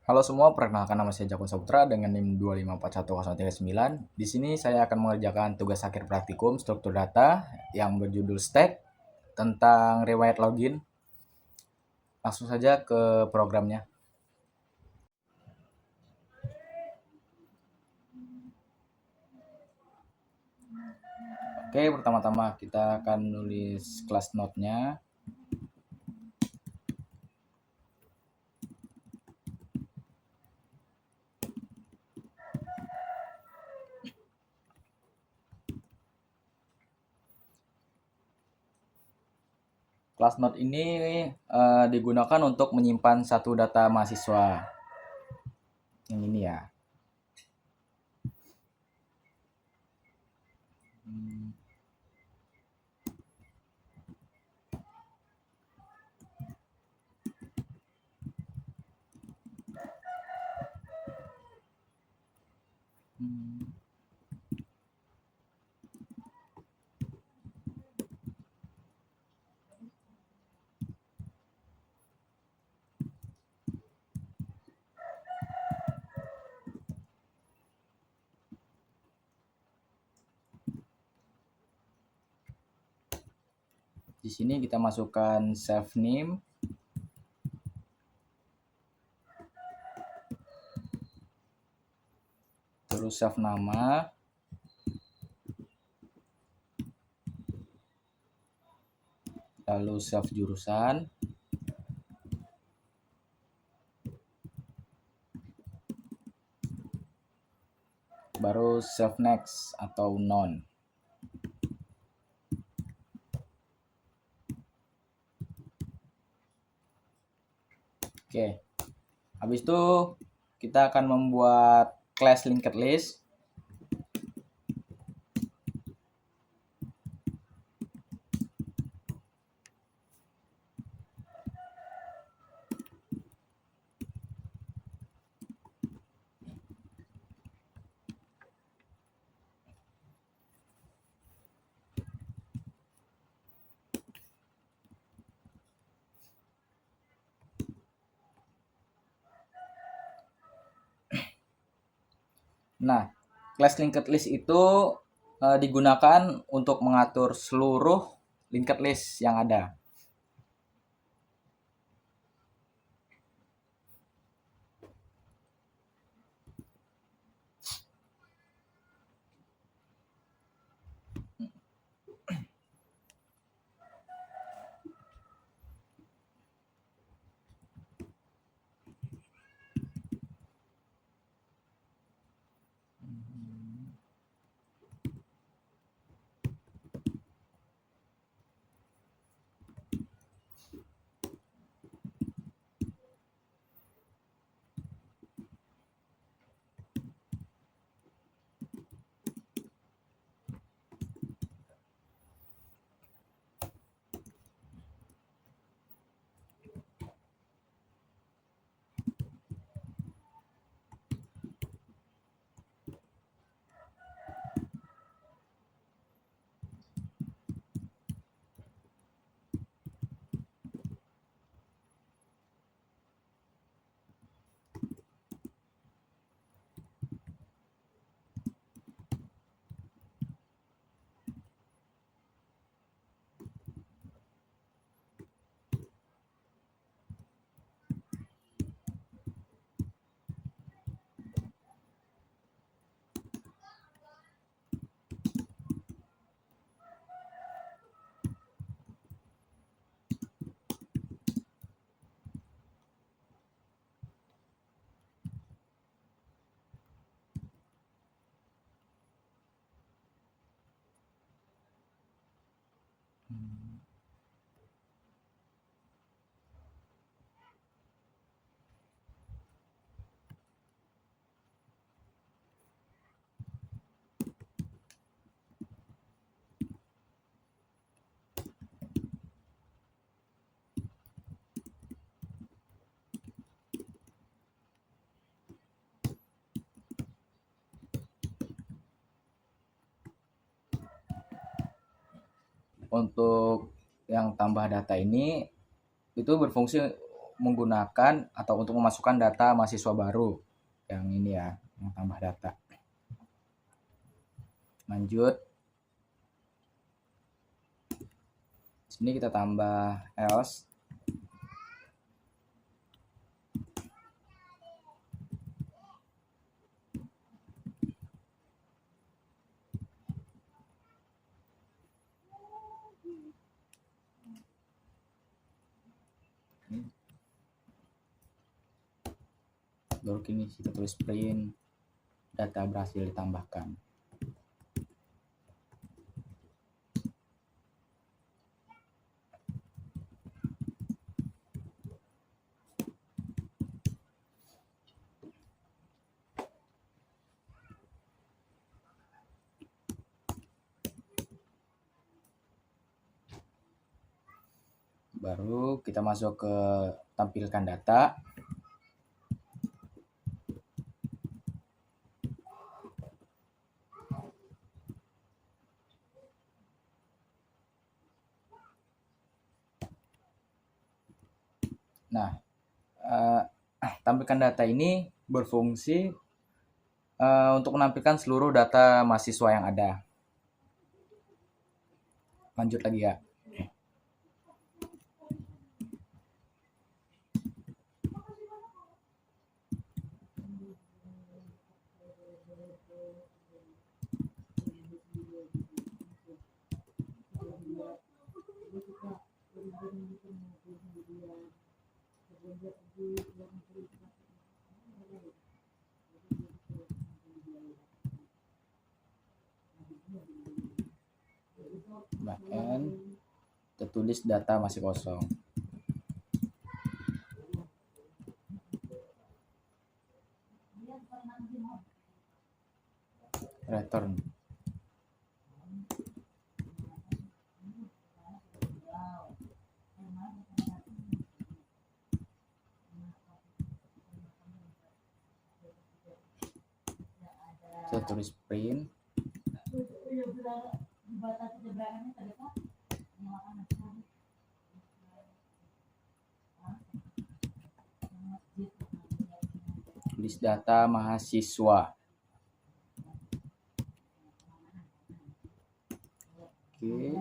Halo semua, perkenalkan nama saya Jakun Saputra dengan NIM 2541039. Di sini saya akan mengerjakan tugas akhir praktikum struktur data yang berjudul Stack tentang riwayat login. Langsung saja ke programnya. Oke, pertama-tama kita akan nulis class node-nya. Class node ini digunakan untuk menyimpan satu data mahasiswa. Yang ini ya. Di sini kita masukkan self name, terus self nama, lalu self jurusan, baru self next atau non. Oke, habis itu kita akan membuat class linked list. Nah, class linked list itu digunakan untuk mengatur seluruh linked list yang ada. Untuk yang tambah data ini itu berfungsi menggunakan atau untuk memasukkan data mahasiswa baru. Yang ini ya, yang tambah data. Lanjut. Di sini kita tambah else. Baru ini kita tulis print data berhasil ditambahkan. Baru kita masuk ke tampilkan data. Nah, tampilkan data ini berfungsi untuk menampilkan seluruh data mahasiswa yang ada. Lanjut lagi ya. Bahkan tertulis data masih kosong. Return. Saya tulis print. Tulis data mahasiswa. Oke.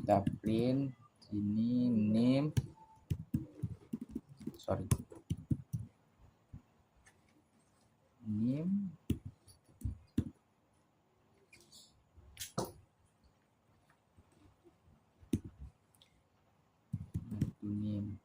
Kita print ini name, name name.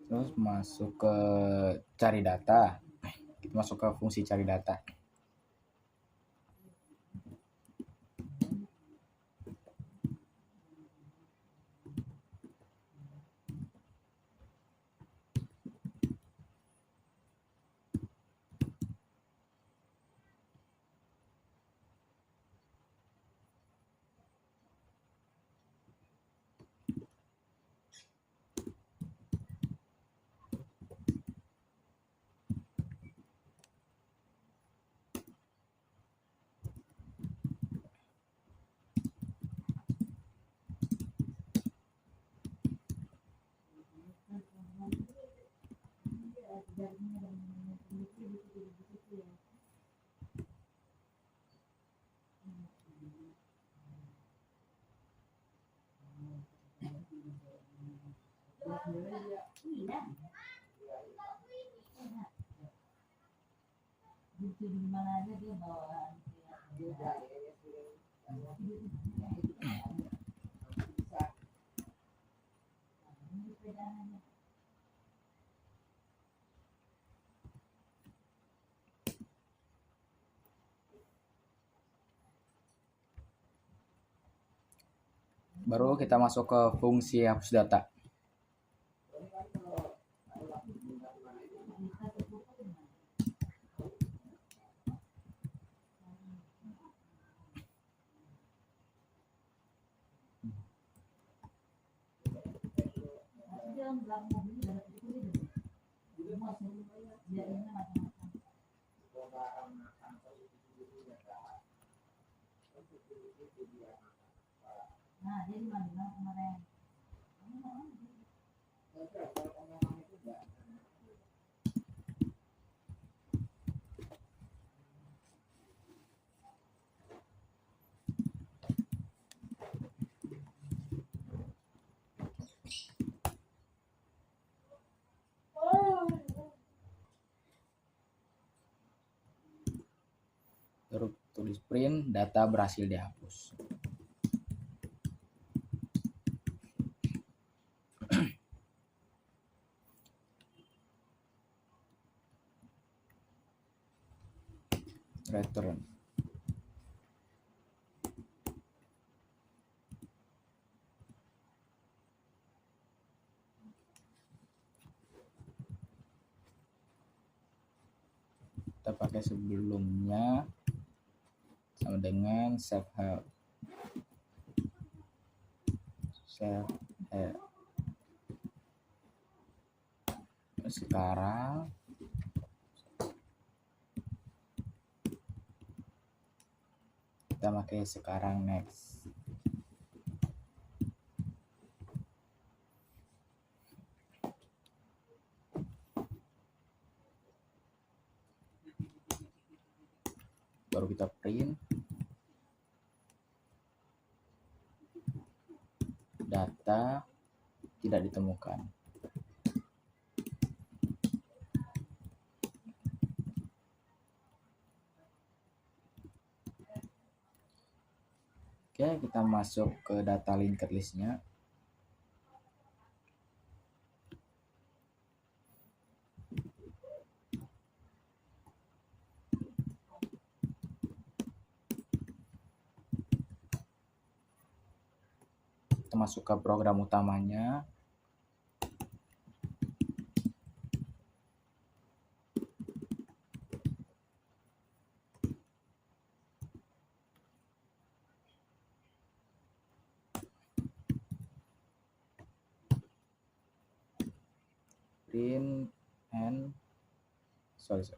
Terus masuk ke cari data. Kita masuk ke fungsi cari data. Baru kita masuk ke fungsi hapus data. Baru tulis print, data berhasil dihapus. Return. Kita pakai sebelumnya sama dengan save help. Sekarang kita pakai sekarang next. Baru kita print, data tidak ditemukan. Oke, kita masuk ke data linked listnya. Kita masuk ke program utamanya. Print and sorry.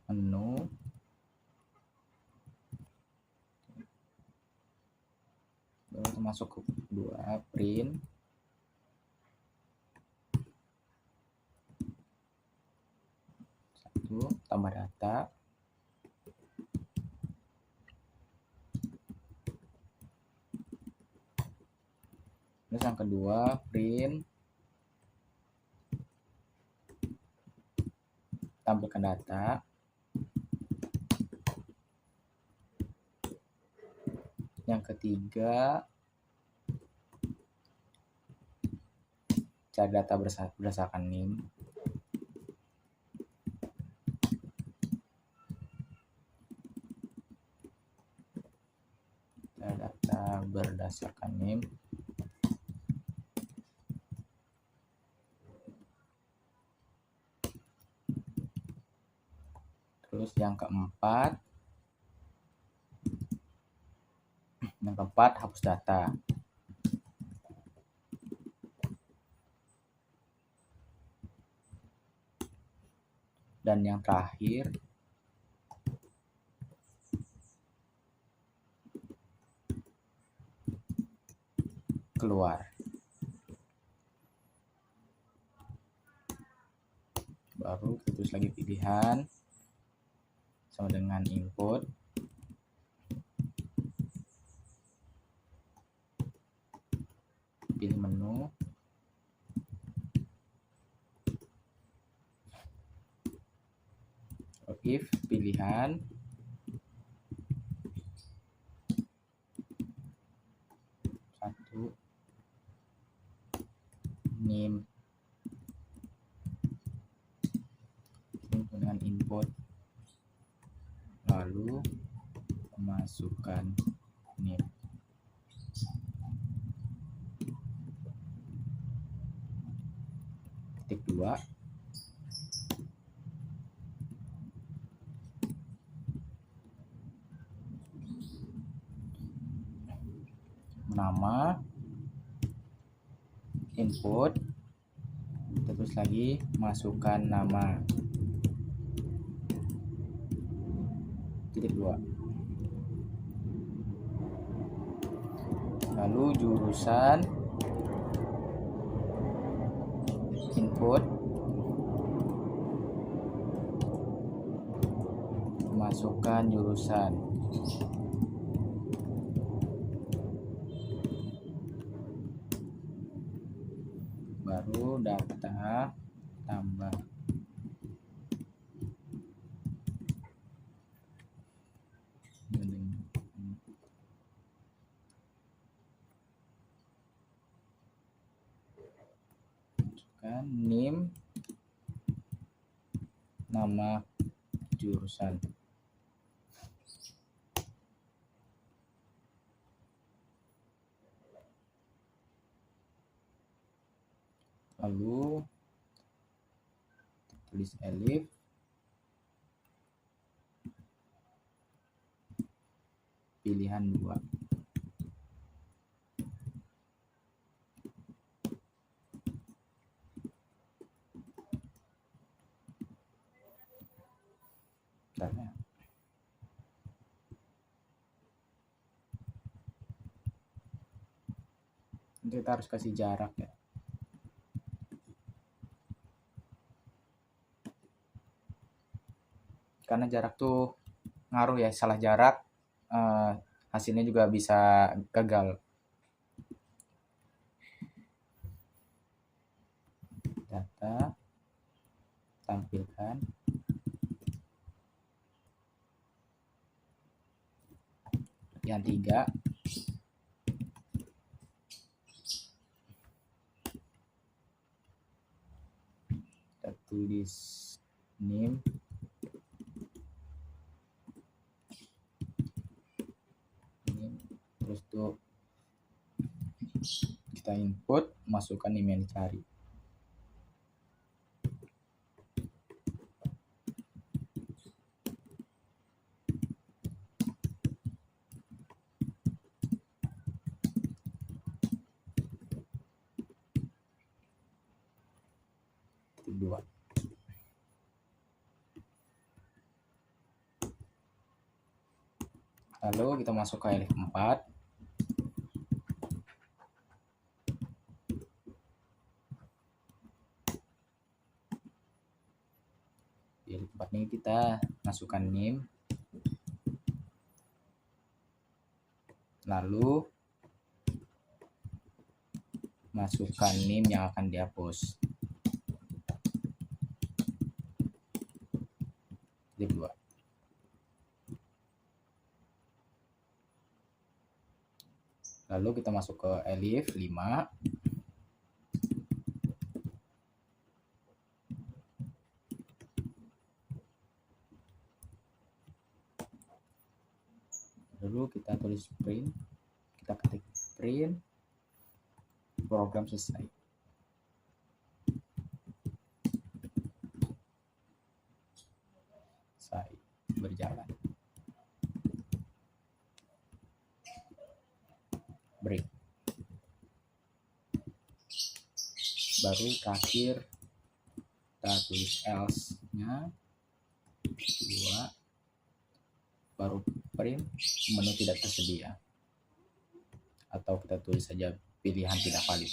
Menu. Baru masuk ke kedua, print. Satu, tambah data. Terus yang kedua, print, tampilkan data. Yang ketiga, cari data berdasarkan NIM. Cari data berdasarkan NIM. Terus yang keempat, hapus data. Dan yang terakhir, keluar. Baru tulis lagi pilihan sama dengan input. pilih menu, if pilihan, satu, name dengan input, lalu masukkan name. Titik 2, nama, input, terus lagi masukkan nama. Titik 2, lalu jurusan, input, masukkan jurusan. Baru data tambah. Masukkan name, nama jurusan. Lalu tulis elif, pilihan 2. Caranya. Kita harus kasih jarak ya. Karena jarak tuh ngaruh ya, salah jarak hasilnya juga bisa gagal. Data, tampilkan, yang 3, kita tulis name, terus tuh kita input, masukkan name yang dicari. Titik 2. Lalu kita masuk ke elif 4. Di elif 4 ini kita masukkan name, lalu masukkan name yang akan dihapus. Titik 2. Lalu kita masuk ke elif 5. Lalu kita tulis print, kita ketik print, program selesai. Selesai, berjalan. Break. Baru terakhir kita tulis else-nya 2, baru print, menu tidak tersedia, atau kita tulis saja pilihan tidak valid.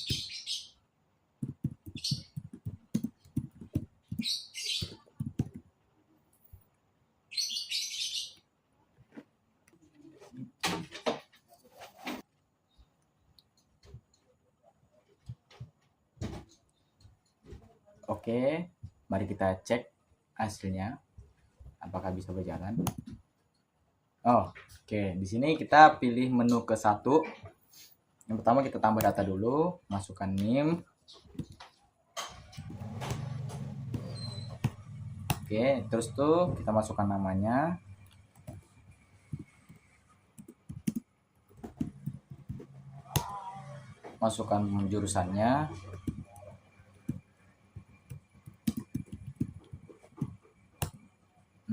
Oke, mari kita cek hasilnya apakah bisa berjalan. Oke, di sini kita pilih menu ke 1. Yang pertama kita tambah data dulu, masukkan NIM. Oke, terus tuh kita masukkan namanya. Masukkan jurusannya.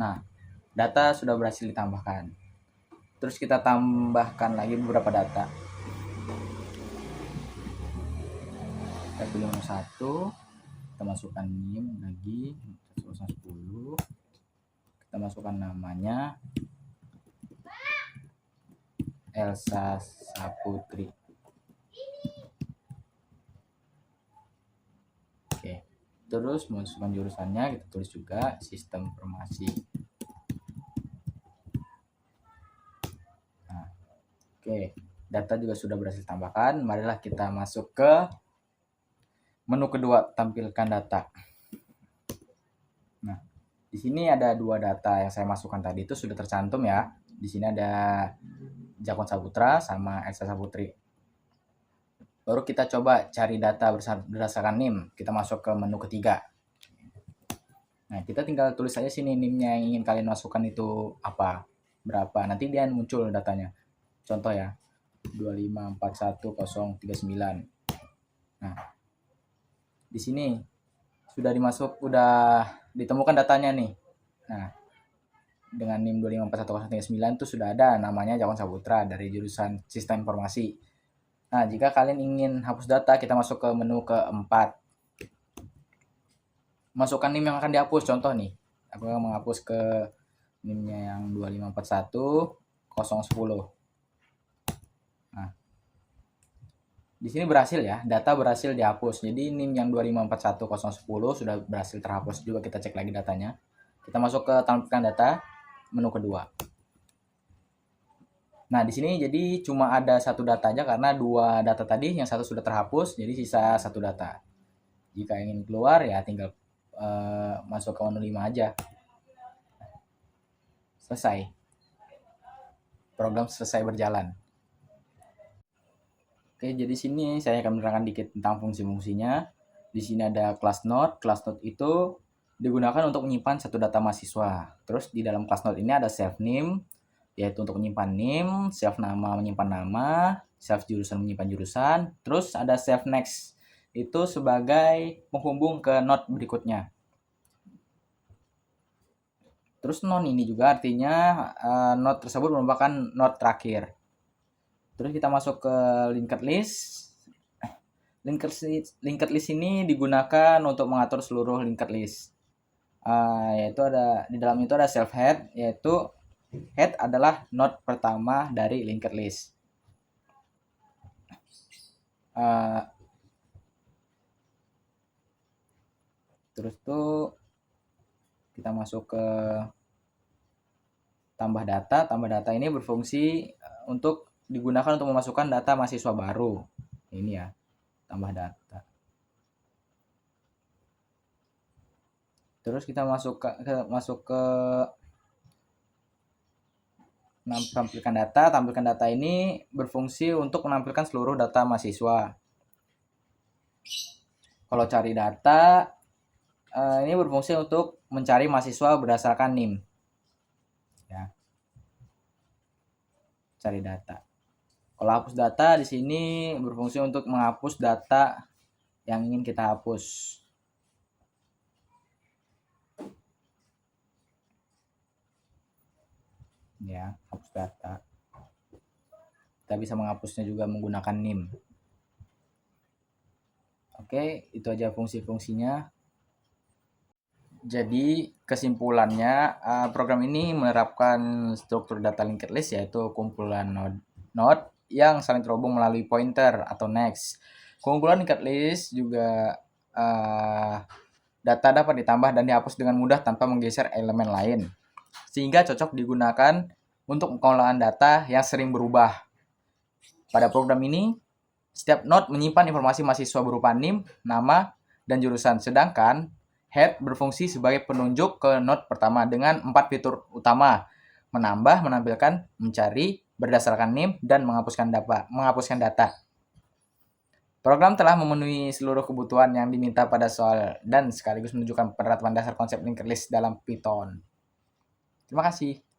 Nah, data sudah berhasil ditambahkan. Terus kita tambahkan lagi beberapa data. Kita pilih nomor 1. Kita masukkan NIM lagi 10. Kita masukkan namanya Elsa Saputri. Oke. Terus masukkan jurusannya, kita tulis juga sistem informasi. Nah, oke, data juga sudah berhasil tambahkan. Marilah kita masuk ke menu kedua, tampilkan data. Nah, di sini ada 2 data yang saya masukkan tadi itu sudah tercantum ya. Di sini ada Jakon Saputra sama Elsa Saputri. Baru kita coba cari data berdasarkan NIM. Kita masuk ke menu ketiga. Nah, kita tinggal tulis saja sini NIM-nya yang ingin kalian masukkan itu apa, berapa. Nanti dia muncul datanya. Contoh ya, 2541039. Nah, di sini sudah ditemukan datanya nih. Nah, dengan NIM 2541039 itu sudah ada namanya Jakon Saputra dari jurusan Sistem Informasi. Nah, jika kalian ingin hapus data, kita masuk ke menu keempat. Masukkan NIM yang akan dihapus. Contoh nih, aku akan menghapus ke NIM-nya yang 2541010. Nah, di sini berhasil ya, data berhasil dihapus. Jadi NIM yang 2541010 sudah berhasil terhapus. Juga kita cek lagi datanya. Kita masuk ke tampilkan data, menu kedua. Nah, di sini jadi cuma ada 1 data aja karena 2 data tadi, yang 1 sudah terhapus, jadi sisa 1 data. Jika ingin keluar ya tinggal masuk ke menu 5 aja. Selesai. Program selesai berjalan. Oke, jadi sini saya akan menerangkan dikit tentang fungsi-fungsinya. Di sini ada class node. Class node itu digunakan untuk menyimpan satu data mahasiswa. Terus di dalam class node ini ada self name, yaitu untuk menyimpan name, self nama menyimpan nama, self jurusan menyimpan jurusan. Terus ada self next, itu sebagai penghubung ke node berikutnya. Terus non ini juga artinya node tersebut merupakan node terakhir. Terus kita masuk ke linked list. Linked list ini digunakan untuk mengatur seluruh linked list. Yaitu ada di dalam itu ada self head, yaitu head adalah node pertama dari linked list. Terus tuh kita masuk ke tambah data. Tambah data ini berfungsi untuk digunakan untuk memasukkan data mahasiswa baru. Ini ya, tambah data. Terus kita masuk ke tampilkan data. Tampilkan data ini berfungsi untuk menampilkan seluruh data mahasiswa. Kalau cari data, ini berfungsi untuk mencari mahasiswa berdasarkan NIM. Ya. Cari data. Kalau hapus data di sini berfungsi untuk menghapus data yang ingin kita hapus. Ya, hapus data. Kita bisa menghapusnya juga menggunakan NIM. Oke, itu aja fungsi-fungsinya. Jadi kesimpulannya, program ini menerapkan struktur data linked list, yaitu kumpulan node yang saling terhubung melalui pointer atau next. Keunggulan linked list juga data dapat ditambah dan dihapus dengan mudah tanpa menggeser elemen lain, sehingga cocok digunakan untuk pengolahan data yang sering berubah. Pada program ini, setiap node menyimpan informasi mahasiswa berupa NIM, nama, dan jurusan, sedangkan head berfungsi sebagai penunjuk ke node pertama dengan 4 fitur utama: menambah, menampilkan, mencari, berdasarkan name, dan menghapuskan data. Program telah memenuhi seluruh kebutuhan yang diminta pada soal dan sekaligus menunjukkan penerapan dasar konsep linked list dalam Python. Terima kasih.